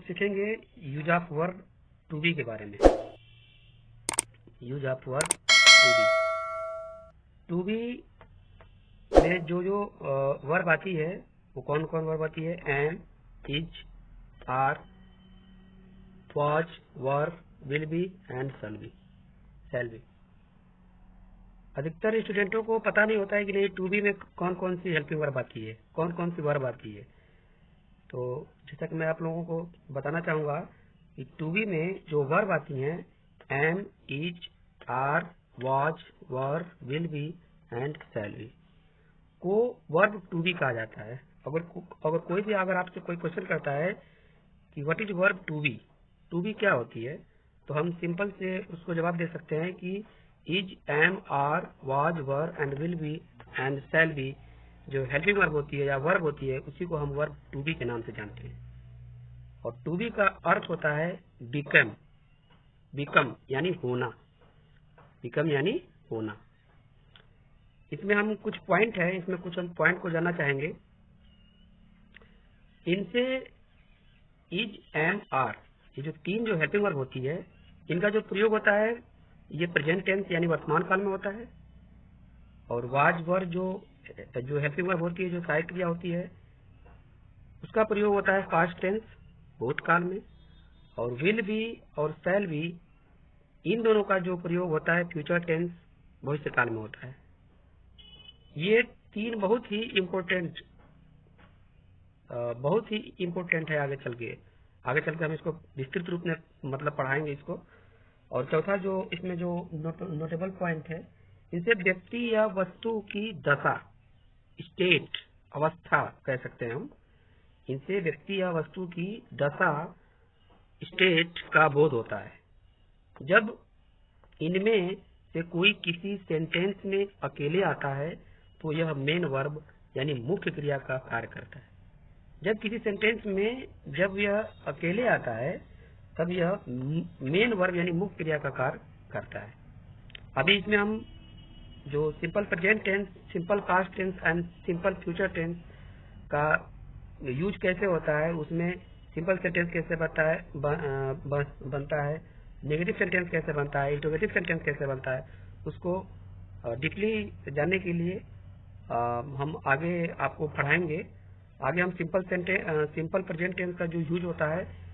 सीखेंगे use of verb to be के बारे में। Use of verb to be में जो वर्ब आती है वो कौन कौन वर्ब आती है? Am, is, are, was, were, will be and shall be. अधिकतर स्टूडेंटों को पता नहीं होता है कि नहीं टू बी में कौन कौन सी हेल्पिंग वर्ब आती है, कौन कौन सी वर्ब आती है। तो जैसा कि मैं आप लोगों को बताना चाहूंगा कि टू बी में जो वर्ब आती हैं am, is, are, was, were, will be and shall be को वर्ब टू बी कहा जाता है। अगर कोई भी अगर आपसे कोई क्वेश्चन करता है कि what is verb to be क्या होती है, तो हम सिंपल से उसको जवाब दे सकते हैं कि is, am, are, was, were and will be and shall be जो हेल्पिंग वर्ब होती है या वर्ब होती है उसी को हम वर्ब टू बी के नाम से जानते हैं। और टू बी का अर्थ होता है बिकम यानी होना, बिकम यानी होना। इसमें हम कुछ पॉइंट है, इसमें कुछ हम पॉइंट को जानना चाहेंगे। इनसे इज, एम, आर ये जो तीन जो हेल्पिंग वर्ब होती है इनका जो प्रयोग होता है ये प्रेजेंट टेंस यानी वर्तमान काल में होता है। और वाज, वर जो हेल्पिंग वर्ब होती है, जो सहायक क्रिया होती है, उसका प्रयोग होता है पास्ट टेंस भूतकाल में। और विल बी और शैल बी इन दोनों का जो प्रयोग होता है फ्यूचर टेंस भविष्य काल में होता है। ये तीन बहुत ही इम्पोर्टेंट है। आगे चल के हम इसको विस्तृत रूप में मतलब पढ़ाएंगे इसको। और चौथा जो इसमें जो नोटेबल पॉइंट है, इसे व्यक्ति या वस्तु की दशा, स्टेट, अवस्था कह सकते हैं हम। इनसे व्यक्ति या वस्तु की दशा, स्टेट का बोध होता है। जब इनमें से कोई किसी सेंटेंस में अकेले आता है तो यह मेन वर्ब यानी मुख्य क्रिया का कार्य करता है। जब किसी सेंटेंस में जब यह अकेले आता है तब यह मेन वर्ब यानी मुख्य क्रिया का कार्य करता है। अभी इसमें हम जो simple present tense, simple past tense and simple future tense का यूज कैसे होता है, उसमें सिंपल सेंटेंस कैसे बनता है, नेगेटिव सेंटेंस कैसे बनता है, इंटरोगेटिव सेंटेंस कैसे बनता है, उसको डीपली जानने के लिए हम आगे आपको पढ़ाएंगे। आगे हम सिंपल प्रेजेंट टेंस का जो यूज होता है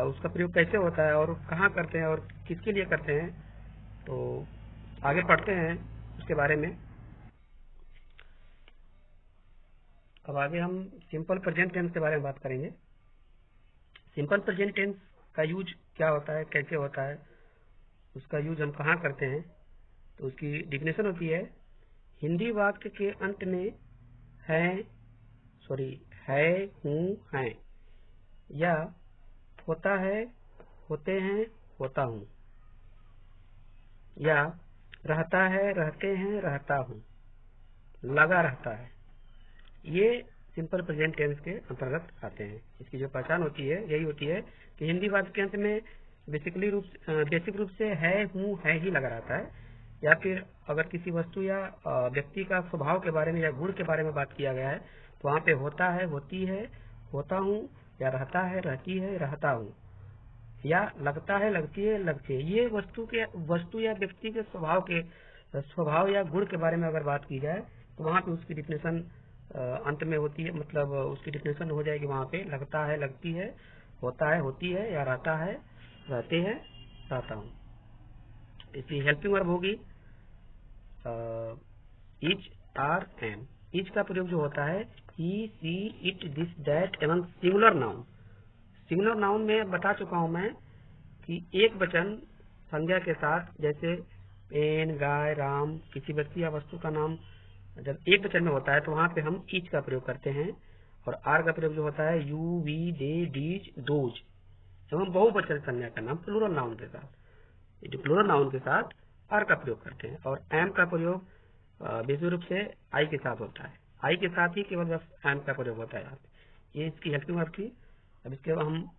उसका प्रयोग कैसे होता है और कहाँ करते हैं और किसके लिए करते हैं, तो आगे पढ़ते हैं उसके बारे में। अब आगे हम सिंपल प्रेजेंट टेंस के बारे में बात करेंगे। सिंपल प्रेजेंट टेंस का यूज क्या होता है, कैसे होता है, उसका यूज हम कहाँ करते हैं, तो उसकी डिफिनेशन होती है हिंदी वाक्य के अंत में है, हूँ, हैं या होता है, होते हैं, होता हूँ या रहता है, रहते हैं, रहता हूँ, लगा रहता है, ये सिंपल प्रेजेंट टेंस के अंतर्गत आते हैं। इसकी जो पहचान होती है यही होती है कि हिंदी वाक्य के अंत में बेसिक रूप से है, हूँ, है ही लगा रहता है। या फिर अगर किसी वस्तु या व्यक्ति का स्वभाव के बारे में या गुण के बारे में बात किया गया है तो वहाँ पे होता है, होती है, होता हूँ या रहता है, रहती है, रहता हूँ या लगता है, लगती है, लगती है, ये वस्तु या व्यक्ति के स्वभाव या गुण के बारे में अगर बात की जाए तो वहाँ पे उसकी डिफिनेशन अंत में होती है, मतलब उसकी डिफिनेशन हो जाएगी वहाँ पे लगता है, लगती है, होता है, होती है या रहता है, रहते हैं, रहता हूँ। इसकी हेल्पिंग वर्ब होगी इज, आर, एम। इज का प्रयोग जो होता है ही, सी, इट, दिस, दैट एवं सिंगुलर नाउन। सिंगुलर नाउन में बता चुका हूं मैं कि एक वचन संज्ञा के साथ, जैसे पेन, गाय, राम, किसी व्यक्ति या वस्तु का नाम जब एक वचन में होता है तो वहां पे हम इज का प्रयोग करते हैं। और आर का प्रयोग जो होता है you, we, they, these, those एवं बहुवचन संज्ञा का नाम प्लूरल नाउन के साथ, प्लूरल नाउन के साथ आर का प्रयोग करते हैं। और एम का प्रयोग विशेष रूप से आई के साथ होता है, आई के साथ ही केवल बस एम का प्रयोग होता है यहाँ पे। ये इसकी हेल्पिंग वर्ब थी। अब इसके बाद हम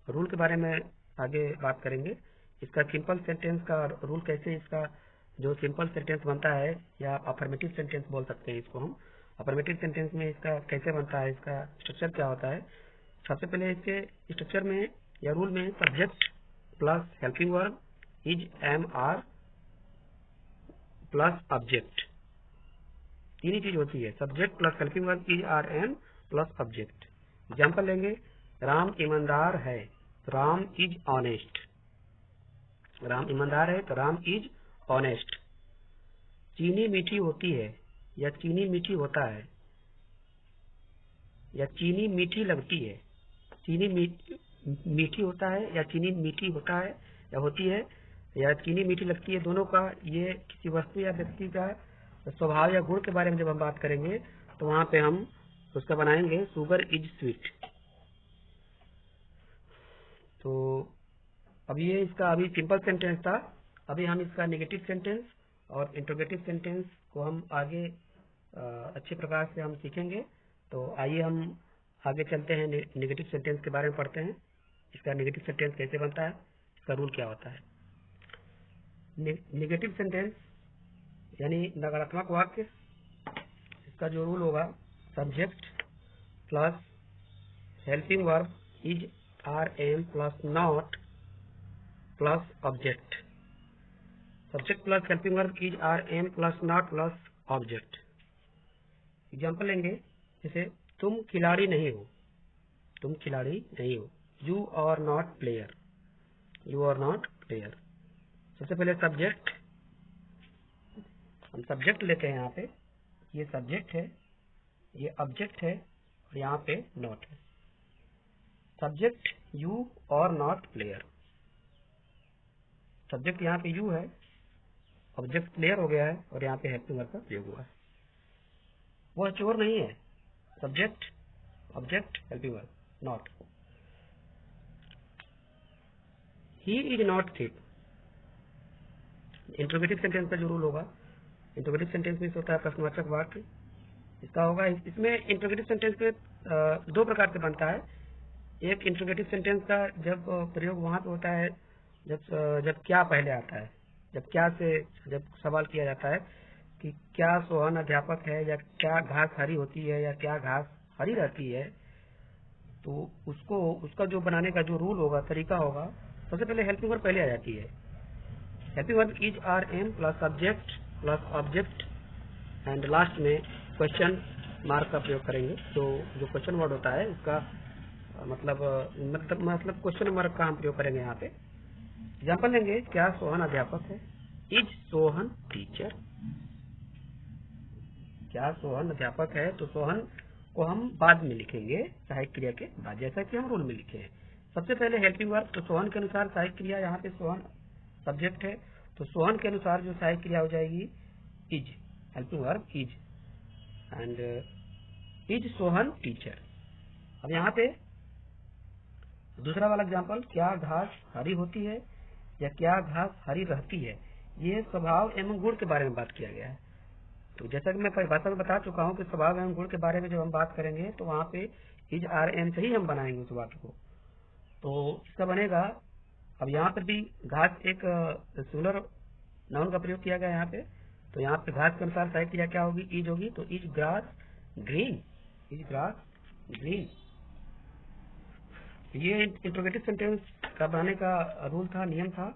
रूल के बारे में आगे बात करेंगे। इसका सिंपल सेंटेंस का रूल कैसे, इसका जो सिंपल सेंटेंस बनता है या अफर्मेटिव सेंटेंस बोल सकते हैं इसको हम। अफर्मेटिव सेंटेंस में इसका कैसे बनता है, इसका स्ट्रक्चर क्या होता है, सबसे पहले इसके स्ट्रक्चर में या रूल में subject plus helping verb is am are plus object, तीन ही चीज होती है, subject plus helping verb is are am plus object. Example लेंगे, राम ईमानदार है, राम इज ऑनेस्ट, राम ईमानदार है तो राम इज ऑनेस्ट। चीनी मीठी होती है या चीनी मीठी होता है, या चीनी मीठी लगती है, चीनी मीठी होता है या चीनी मीठी होता है या होती है, या चीनी मीठी लगती है, दोनों का ये किसी वस्तु या व्यक्ति का स्वभाव या गुण के बारे में जब हम बात करेंगे तो वहां पे हम उसका बनाएंगे शुगर इज स्वीट। तो अब ये इसका अभी सिंपल सेंटेंस था, अभी हम इसका नेगेटिव सेंटेंस और इंट्रोगेटिव सेंटेंस को हम आगे अच्छे प्रकार से हम सीखेंगे। तो आइए हम आगे चलते हैं, नेगेटिव सेंटेंस के बारे में पढ़ते हैं। इसका नेगेटिव सेंटेंस कैसे बनता है, इसका रूल क्या होता है। नेगेटिव सेंटेंस यानी नकारात्मक वाक्य, इसका जो रूल होगा subject plus helping verb is are am plus not plus object, subject plus helping verb is are am plus not plus object. Example लेंगे, जैसे तुम खिलाड़ी नहीं हो, तुम खिलाड़ी नहीं हो, you are not player, you are not player. सबसे पहले सब्जेक्ट, हम सब्जेक्ट लेते हैं, यहाँ पे ये सब्जेक्ट है, ये ऑब्जेक्ट है और यहाँ पे नॉट है। सब्जेक्ट यू और नॉट प्लेयर, सब्जेक्ट यहाँ पे यू है, ऑब्जेक्ट प्लेयर हो गया है और यहाँ पे हेल्पिंग वर्ब का प्रयोग हुआ है। वह चोर नहीं है, subject object helping verb not. He is not thief, interrogative sentence का जो रूल होगा, इंट्रोगेटिव सेंटेंस में होता है प्रश्नवाचक वाक्य, इसका होगा, इसमें इंट्रोगेटिव सेंटेंस पे दो प्रकार से बनता है। एक इंट्रोगेटिव सेंटेंस का जब प्रयोग वहां पे होता है जब क्या पहले आता है, जब क्या से जब सवाल किया जाता है कि क्या सोहन अध्यापक है, या क्या घास हरी होती है, या क्या घास हरी रहती है, तो उसको उसका जो बनाने का जो रूल होगा, तरीका होगा, सबसे पहले हेल्पिंग वर्ब पहले आ जाती है। Helping verb is are am plus subject plus object and last में क्वेश्चन मार्क का प्रयोग करेंगे। जो क्वेश्चन वर्ड होता है उसका मतलब क्वेश्चन मार्क का हम प्रयोग करेंगे यहाँ पे। एग्जाम्पल लेंगे, क्या सोहन अध्यापक है, इज सोहन टीचर, क्या सोहन अध्यापक है, तो सोहन को हम बाद में लिखेंगे सहायक क्रिया के बाद, जैसा कि हम रूल में लिखे हैं। सबसे पहले हेल्पिंग वर्ब, तो सोहन के अनुसार सहायक क्रिया, यहाँ पे सोहन सब्जेक्ट है तो सोहन के अनुसार जो सहायक क्रिया हो जाएगी is, helping verb is, and is Sohan teacher. अब यहाँ पे दूसरा वाला एग्जाम्पल, क्या घास हरी होती है या क्या घास हरी रहती है, ये स्वभाव एवं गुण के बारे में बात किया गया है। तो जैसा कि मैं परिभाषा में बता चुका हूँ कि स्वभाव एवं गुण के बारे में जब हम बात करेंगे तो वहां पे इज आर एम से ही हम बनाएंगे उस वाक्य को। तो इसका बनेगा, अब यहाँ पर भी घास एक सिंगुलर नाउन का प्रयोग किया गया यहाँ पे, तो यहाँ पे घास के अनुसार सहायक क्रिया क्या होगी, इज होगी, तो is grass green, is grass green. ये इंट्रोगेटिव सेंटेंस का बनाने का रूल था, नियम था।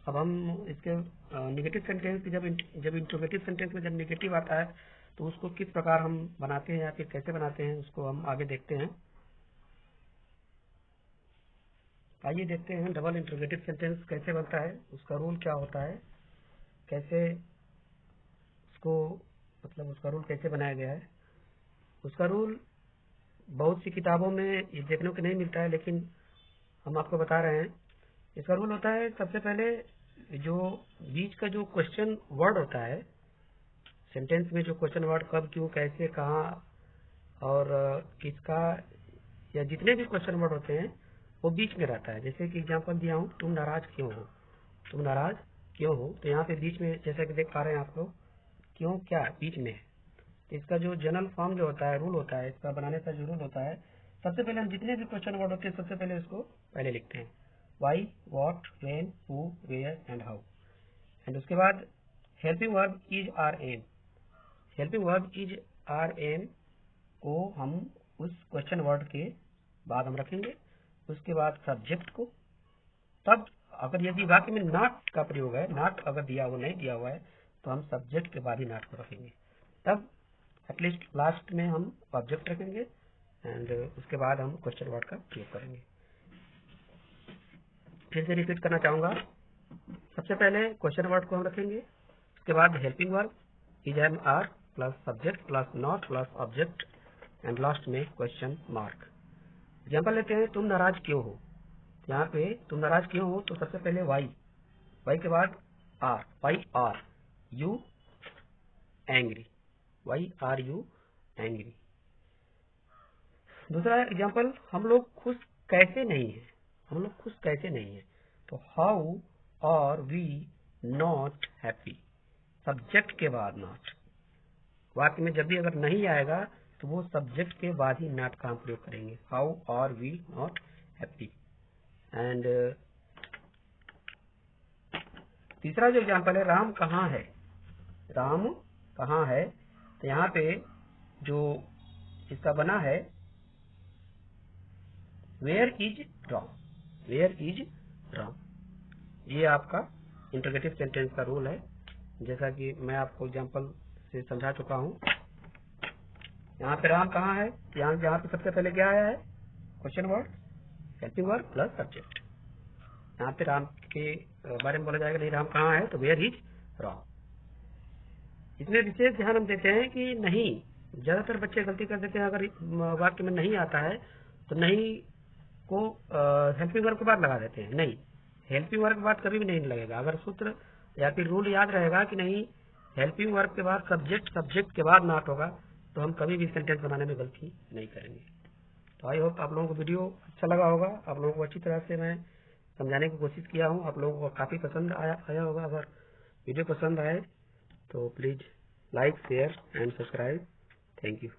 अब हम इसके नेगेटिव सेंटेंस, जब इंट्रोगेटिव सेंटेंस में जब नेगेटिव आता है तो उसको किस प्रकार हम बनाते हैं या फिर कैसे बनाते हैं, उसको हम आगे देखते हैं। आइए देखते हैं डबल इंट्रोगेटिव सेंटेंस कैसे बनता है, उसका रूल क्या होता है, कैसे उसको उसका रूल कैसे बनाया गया है। उसका रूल बहुत सी किताबों में ये देखने को नहीं मिलता है, लेकिन हम आपको बता रहे हैं। इसका रूल होता है, सबसे पहले जो बीच का जो क्वेश्चन वर्ड होता है सेंटेंस में, जो क्वेश्चन वर्ड कब, क्यों, कैसे, कहाँ और किसका, या जितने भी क्वेश्चन वर्ड होते हैं वो बीच में रहता है। जैसे कि एग्जांपल दिया हूँ, तुम नाराज क्यों हो, तुम नाराज क्यों हो, तो यहाँ पे बीच में जैसा कि देख पा रहे हैं आप लोग, क्यों क्या बीच में है। तो इसका जो जनरल फॉर्म जो होता है, रूल होता है, इसका बनाने का जो रूल होता है, सबसे पहले हम जितने भी क्वेश्चन वर्ड होते हैं सबसे पहले इसको पहले लिखते हैं, why, what, when, who, where and how. And उसके बाद helping verb is are am, helping verb is are am को हम उस क्वेश्चन वर्ड के बाद हम रखेंगे। उसके बाद सब्जेक्ट को, तब अगर यदि वाक्य में नॉट का प्रयोग है, नॉट अगर दिया हुआ नहीं दिया हुआ है, तो हम सब्जेक्ट के बाद ही नॉट को रखेंगे। तब एटलीस्ट लास्ट में हम ऑब्जेक्ट रखेंगे एंड उसके बाद हम क्वेश्चन वर्ड का प्रयोग करेंगे। फिर से रिपीट करना चाहूंगा। सबसे पहले क्वेश्चन वर्ड को हम रखेंगे, उसके बाद helping verb is am are plus subject plus not plus object and last में क्वेश्चन मार्क। एग्जाम्पल लेते हैं, तुम नाराज क्यों हो। यहाँ पे तुम नाराज क्यों हो, तो सबसे पहले वाई के बाद are, why are you angry, why are you angry. दूसरा एग्जाम्पल, हम लोग खुश कैसे नहीं है, हम लोग खुश कैसे नहीं है, तो how are we not happy, subject के बाद नॉट। वाक्य में जब भी अगर नहीं आएगा तो वो सब्जेक्ट के बाद ही नॉट का हम प्रयोग करेंगे, how are we not happy. And तीसरा जो एग्जाम्पल है, राम कहाँ है, राम कहाँ है, तो यहाँ पे जो इसका बना है where is Ram, where is Ram. ये आपका इंटरोगेटिव सेंटेंस का रूल है, जैसा कि मैं आपको एग्जाम्पल से समझा चुका हूँ। यहाँ पे राम कहाँ है, यहाँ पे सबसे पहले क्या आया है, question word, helping verb plus subject. यहाँ पे राम के बारे में बोला जाएगा, नहीं राम कहाँ है, तो वेयर इज राम। इसमें विशेष ध्यान हम देते हैं कि नहीं, ज्यादातर बच्चे गलती कर देते हैं, अगर वाक्य में नहीं आता है तो नहीं को हेल्पिंग वर्ब के बाद लगा देते हैं। नहीं, हेल्पिंग वर्ब के बाद कभी भी नहीं लगेगा। अगर सूत्र या फिर रूल याद रहेगा कि नहीं हेल्पिंग वर्ब के बाद सब्जेक्ट, सब्जेक्ट के बाद नॉट होगा, तो हम कभी भी सेंटेंस बनाने में गलती नहीं करेंगे। तो आई होप आप लोगों को वीडियो अच्छा लगा होगा, आप लोगों को अच्छी तरह से मैं समझाने की कोशिश किया हूँ, आप लोगों को काफी पसंद आया होगा। अगर वीडियो पसंद आए तो please like, share and subscribe. Thank you.